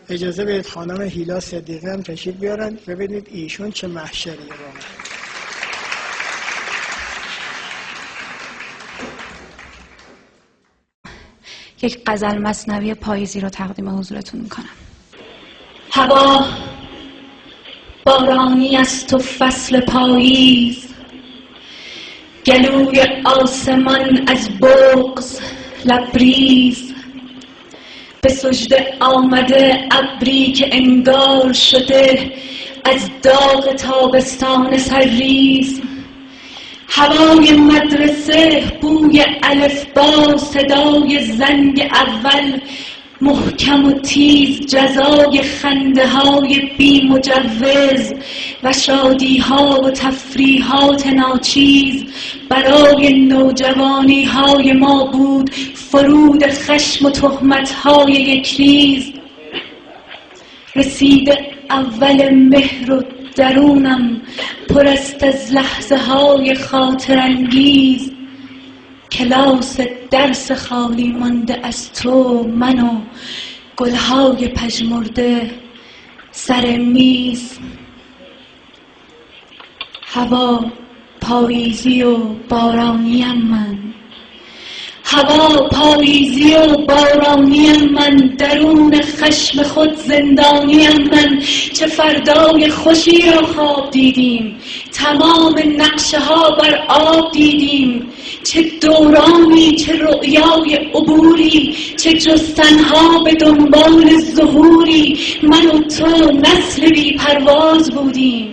اجازه بدید خانم هیلا صدیقی هم تشریف بیارن ببینید ایشون چه محشریه واقعا. یک غزل مثنوی پاییزی رو تقدیم حضورتون میکنم. هوا بارانی است و فصل پاییز، گلوی آسمان از بغض لبریز، به سجده آمده ابری که انگار شده از داغ تابستان سرریز. هوای مدرسه، بوی الفبا، صدای زنگ اول محکم و تیز، جزای خنده های بی مجوز و شادی ها و تفریحات ناچیز برای نوجوانی های ما بود فرود خشم و تهمت های یک ریز. رسیده اول مهر و درونم پر است از لحظه های خاطر انگیز، کلاس درس خالی مانده از تو، من و گلهای پژمرده سر میز. هوا پاییزی و بارانیم من، هوا پاییزی و بارانیم من، درون خشم خود زندانیم من. چه فردای خوشی را خواب دیدیم، تمام نقشه ها بر آب دیدیم. چه دورانی، چه رؤیای عبوری، چه جستنها به دنبال ظهوری. من و تو نسل بی پرواز بودیم،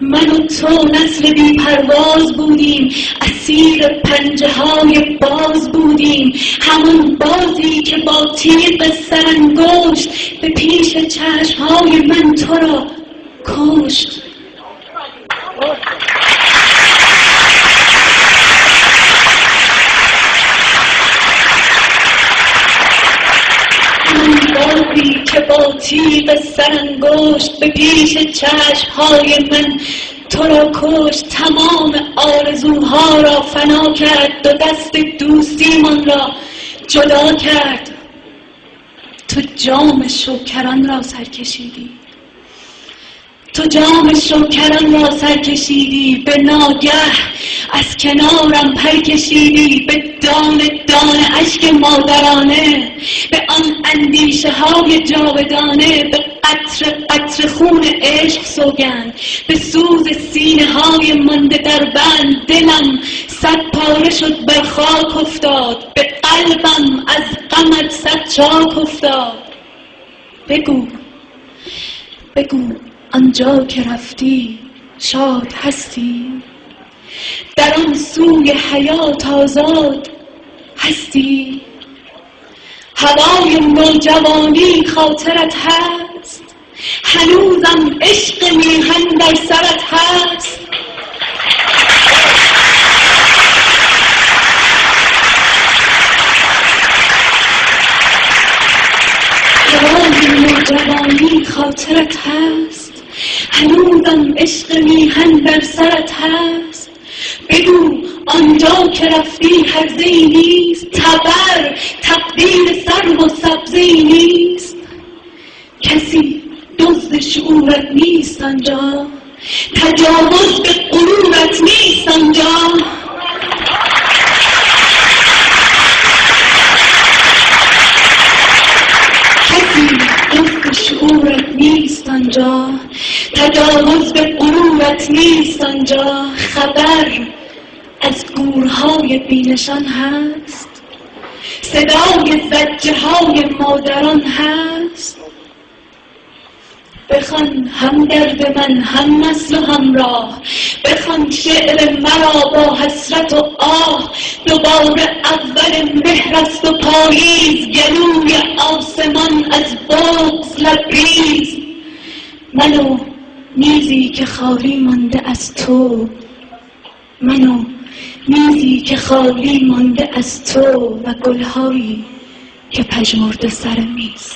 من و تو نسل بی پرواز بودیم، اسیر پنجه های باز بودیم. همون بازی که با تیغ سرانگشت به پیش چشم های من تو را کشت. همون بازی که با تیغ سرانگشت به پیش چشم های من تو را کشت. تمام آرزوها را فنا کرد، دو دست دوستیمان را جدا کرد. تو جام شوکران را سر کشیدی، تو جام شوکران را سر کشیدی، به ناگه از کنارم پر کشیدی. به دانه دانه اشک مادرانه، به آن اندیشه های جاودانه، به قطره قطره خون عشق سوگند، به سوز سینه های مانده در بند. دلم صد پاره شد بر خاک افتاد، به قلبم از غمت صد چاک افتاد. بگو بگو آنجا که رفتی شاد هستی، در آن سوی حیات آزاد هستی. هوای نوجوانی خاطرت هست، هنوزم عشق میهن در سرت هست. هوای نوجوانی خاطرت هست، هنوزم عشق میهن در سرت هست. بگو آنجا که رفتی هرزه‌ای نیست، تبر تقدیر سرو و سبزه‌ای نیست. کسی دزد شعورت نیست آنجا، تجاوز به غرورت نیست آنجا. کسی دزد شعورت نیست آنجا، تجاوز به غرورت نیست آنجا. خبر از گورهای بینشان هست، صدای زجه های مادران هست. بخوان هم درد من هم نسل و همراه، بخوان شعر مرا با حسرت و آه. دوباره اول مهر است و پاییز، گلوی آسمان از بغض لبریز. منو میزی که خالی مانده از تو، منو میزی که خالی مانده از تو و گلهایی که پژمرده سر میز.